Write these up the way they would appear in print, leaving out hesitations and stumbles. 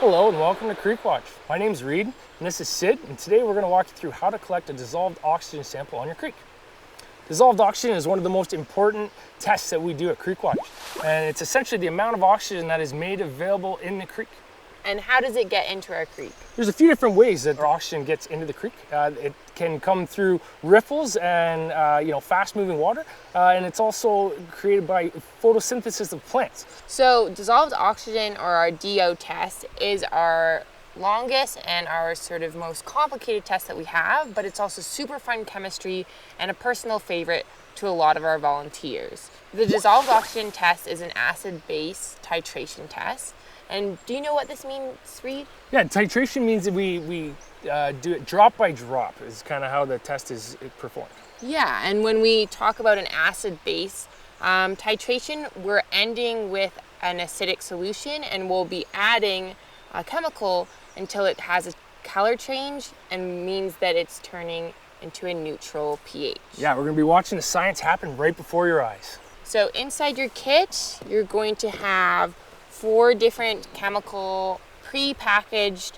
Hello and welcome to CreekWatch. My name's Reed and this is Sid, and today we're going to walk you through how to collect a dissolved oxygen sample on your creek. Dissolved oxygen is one of the most important tests that we do at CreekWatch, and it's essentially the amount of oxygen that is made available in the creek. And how does it get into our creek? There's a few different ways that our oxygen gets into the creek. It can come through riffles and fast-moving water, and it's also created by photosynthesis of plants. So dissolved oxygen, or our DO test, is our longest and our sort of most complicated test that we have, but it's also super fun chemistry and a personal favorite to a lot of our volunteers. The dissolved oxygen test is an acid-base titration test. And do you know what this means, Reed? Yeah, titration means that we do it drop by drop is kind of how the test is performed. Yeah, and when we talk about an acid-base titration, we're ending with an acidic solution and we'll be adding a chemical until it has a color change and means that it's turning into a neutral pH. Yeah, we're going to be watching the science happen right before your eyes. So inside your kit, you're going to have 4 different chemical, pre-packaged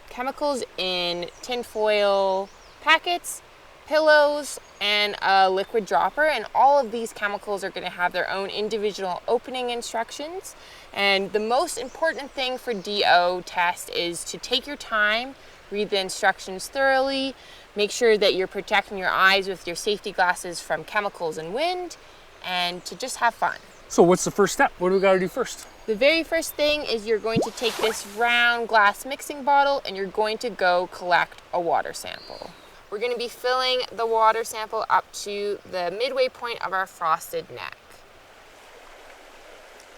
chemicals in tinfoil packets, pillows, and a liquid dropper. And all of these chemicals are going to have their own individual opening instructions. And the most important thing for DO test is to take your time, read the instructions thoroughly, make sure that you're protecting your eyes with your safety glasses from chemicals and wind, and to just have fun. So what's the first step? What do we got to do first? The very first thing is you're going to take this round glass mixing bottle and you're going to go collect a water sample. We're going to be filling the water sample up to the midway point of our frosted neck.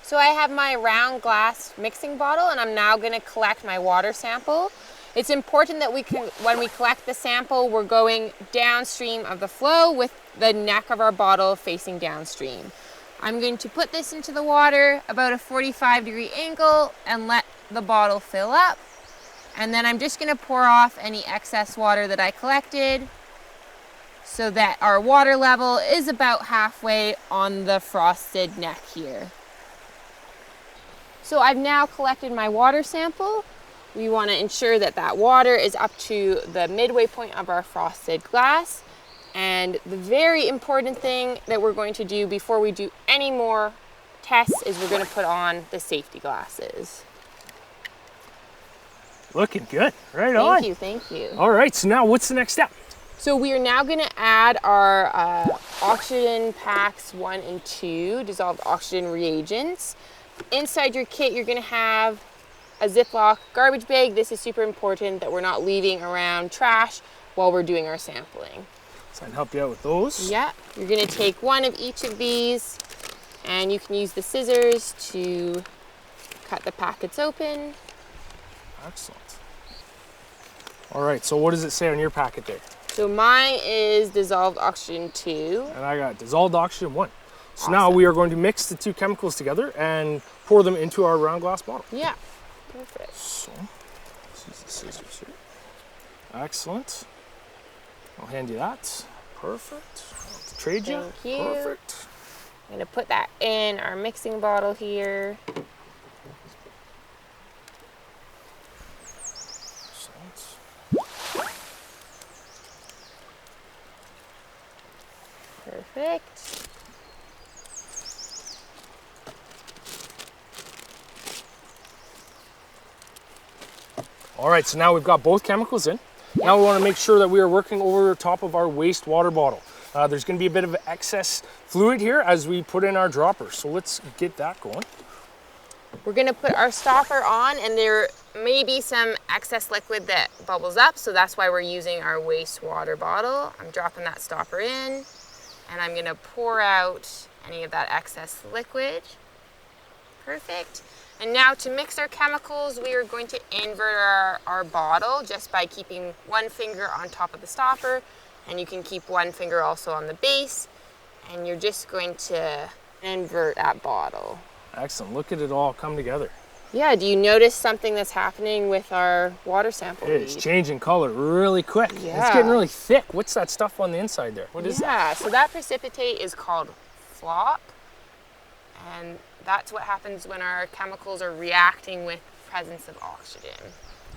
So I have my round glass mixing bottle and I'm now going to collect my water sample. It's important that when we collect the sample, we're going downstream of the flow with the neck of our bottle facing downstream. I'm going to put this into the water about a 45-degree angle and let the bottle fill up. And then I'm just going to pour off any excess water that I collected so that our water level is about halfway on the frosted neck here. So I've now collected my water sample. We want to ensure that that water is up to the midway point of our frosted glass. And the very important thing that we're going to do before we do any more tests is we're going to put on the safety glasses. Looking good. Right on. Thank you. All right, so now what's the next step? So we are now going to add our oxygen packs 1 and 2, dissolved oxygen reagents. Inside your kit, you're going to have a Ziploc garbage bag. This is super important that we're not leaving around trash while we're doing our sampling. So I can help you out with those. Yeah, you're going to take one of each of these and you can use the scissors to cut the packets open. Excellent. All right, so what does it say on your packet there? So mine is dissolved oxygen 2. And I got dissolved oxygen 1. So Awesome. Now we are going to mix the 2 chemicals together and pour them into our round glass bottle. Yeah, perfect. So, let's use the scissors here. Excellent. I'll hand you that. Perfect. I'll trade you. Thank you. Perfect. I'm going to put that in our mixing bottle here. Excellent. Perfect. All right, so now we've got both chemicals in. Now we want to make sure that we are working over top of our wastewater bottle. There's going to be a bit of excess fluid here as we put in our dropper. So let's get that going. We're going to put our stopper on, and there may be some excess liquid that bubbles up, so that's why we're using our wastewater bottle. I'm dropping that stopper in, and I'm going to pour out any of that excess liquid. Perfect. And now to mix our chemicals, we are going to invert our bottle just by keeping one finger on top of the stopper, and you can keep one finger also on the base, and you're just going to invert that bottle. Excellent. Look at it all come together. Yeah, do you notice something that's happening with our water sample? It's changing color really quick. Yeah. It's getting really thick. What's that stuff on the inside there? What is that? Yeah, so that precipitate is called flop. And that's what happens when our chemicals are reacting with presence of oxygen.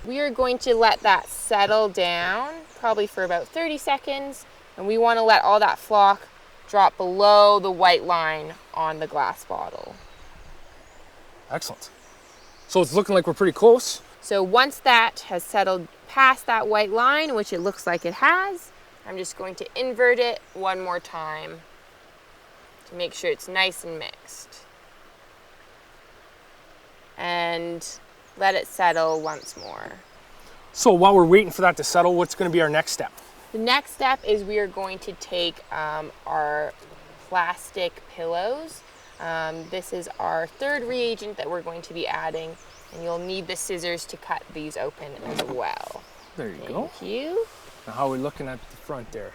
We are going to let that settle down, probably for about 30 seconds, and we want to let all that flock drop below the white line on the glass bottle. Excellent. So it's looking like we're pretty close. So once that has settled past that white line, which it looks like it has, I'm just going to invert it one more time to make sure it's nice and mixed. And let it settle once more. So while we're waiting for that to settle, what's going to be our next step? The next step is we are going to take our plastic pillows. This is our third reagent that we're going to be adding, and you'll need the scissors to cut these open as well. There you go. Thank you. Now how are we looking at the front there?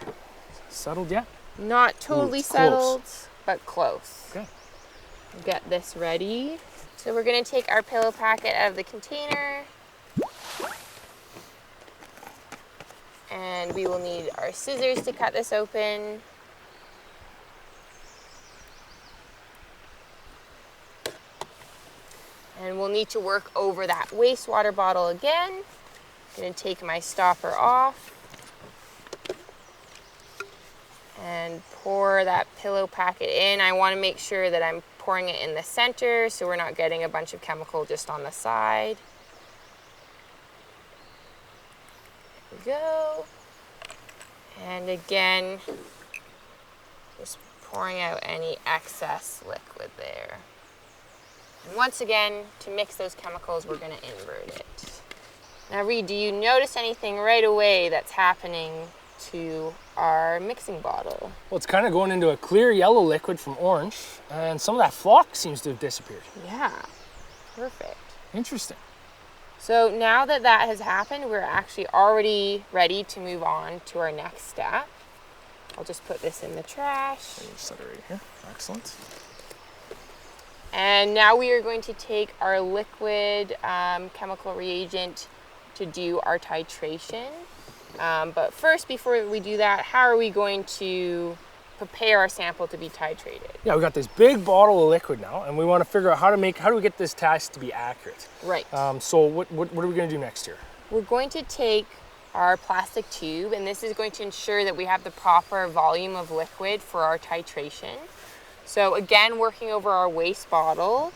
Settled yet? Not totally it's settled, close. but close. Okay. Get this ready. So we're going to take our pillow packet out of the container. And we will need our scissors to cut this open. And we'll need to work over that wastewater bottle again. I'm going to take my stopper off and pour that pillow packet in. I want to make sure that I'm pouring it in the center so we're not getting a bunch of chemical just on the side. There we go. And again, just pouring out any excess liquid there. And once again, to mix those chemicals, we're going to invert it. Now, Reed, do you notice anything right away that's happening to our mixing bottle? Well, it's kind of going into a clear yellow liquid from orange, and some of that flock seems to have disappeared. Yeah, perfect. Interesting. So now that that has happened, we're actually already ready to move on to our next step. I'll just put this in the trash. Set it right here. Excellent. And now we are going to take our liquid chemical reagent to do our titration. But first, before we do that, how are we going to prepare our sample to be titrated? Yeah, we got this big bottle of liquid now, and we want to figure out how do we get this test to be accurate. Right. So what are we going to do next here? We're going to take our plastic tube, and this is going to ensure that we have the proper volume of liquid for our titration. So again, working over our waste bottle,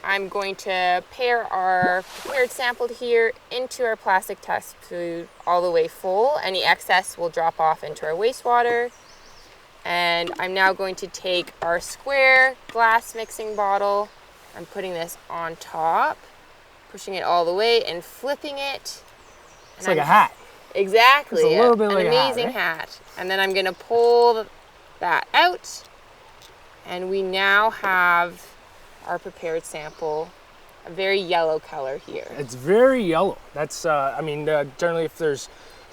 I'm going to pair our prepared sample here into our plastic test tube all the way full. Any excess will drop off into our wastewater. And I'm now going to take our square glass mixing bottle. I'm putting this on top, pushing it all the way and flipping it. It's like a hat. Exactly. It's a little bit like an amazing a hat, right? hat. And then I'm going to pull that out. And we now have our prepared sample, a very yellow color here. It's very yellow. That's, generally as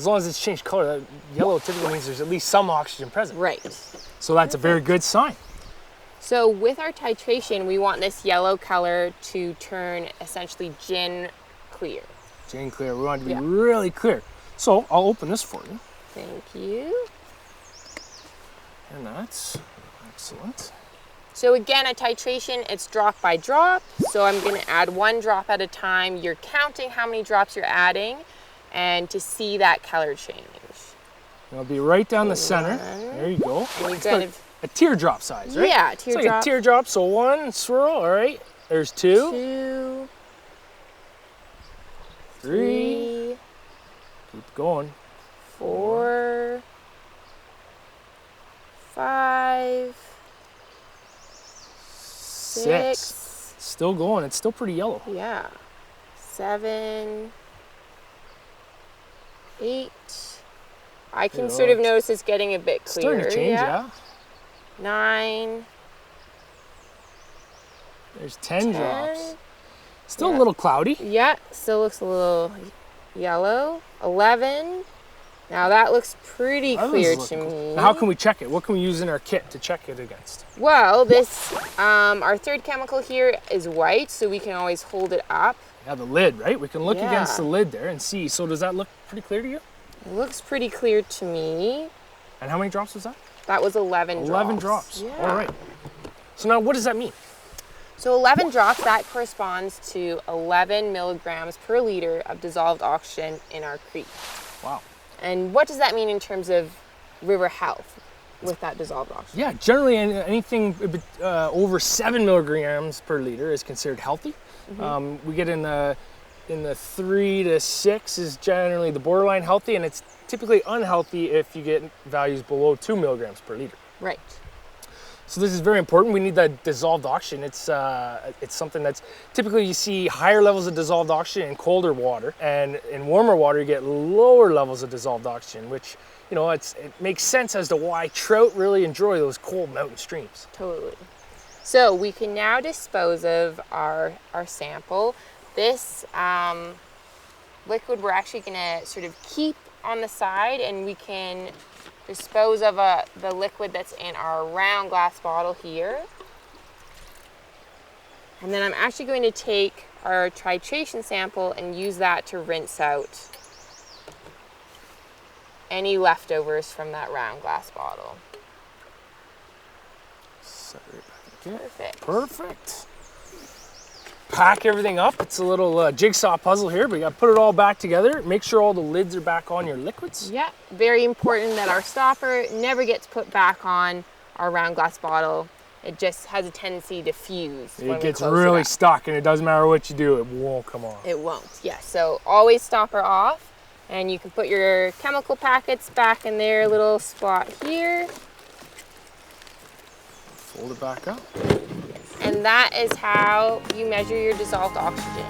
long as it's changed color, yellow typically means there's at least some oxygen present. Right. So that's a very good sign. So with our titration, we want this yellow color to turn essentially gin clear. Gin clear, we want it to be really clear. So I'll open this for you. Thank you. And that's excellent. So again, a titration, it's drop by drop. So I'm going to add one drop at a time. You're counting how many drops you're adding and to see that color change. It'll be right down the center. There you go. And It's like a teardrop size, right? Yeah, It's teardrop. like a teardrop, so one swirl, all right. There's two. Two. Three. Keep going. 4. 5. 6. Still going. It's still pretty yellow. Yeah. 7. 8. I can sort of notice it's getting a bit clearer. Starting to change, yeah. 9. There's 10 drops. Still a little cloudy. Yeah, still looks a little yellow. 11. Now that looks pretty clear to me. Now how can we check it? What can we use in our kit to check it against? Well, this, our third chemical here is white, so we can always hold it up. Yeah, the lid, right? We can look against the lid there and see. So does that look pretty clear to you? It looks pretty clear to me. And how many drops was that? That was 11 drops. 11 drops. Yeah. All right. So now what does that mean? So 11 drops, that corresponds to 11 milligrams per liter of dissolved oxygen in our creek. Wow. And what does that mean in terms of river health with that dissolved oxygen? Yeah, generally anything over 7 milligrams per liter is considered healthy. We get in the 3 to 6 is generally the borderline healthy, and it's typically unhealthy if you get values below 2 milligrams per liter. Right. So this is very important. We need that dissolved oxygen. It's something that's typically you see higher levels of dissolved oxygen in colder water, and in warmer water you get lower levels of dissolved oxygen, which, you know, it makes sense as to why trout really enjoy those cold mountain streams. Totally. So we can now dispose of our sample. This liquid we're actually going to sort of keep on the side, and we can dispose of the liquid that's in our round glass bottle here. And then I'm actually going to take our titration sample and use that to rinse out any leftovers from that round glass bottle. Set it back again. Perfect. Perfect. Pack everything up. It's a little jigsaw puzzle here, but you got to put it all back together. Make sure all the lids are back on your liquids. Yeah, very important that our stopper never gets put back on our round glass bottle. It just has a tendency to fuse. It gets really stuck, and it doesn't matter what you do, it won't come off. It won't, yeah. So always stopper off, and you can put your chemical packets back in their little spot here. Fold it back up. And that is how you measure your dissolved oxygen.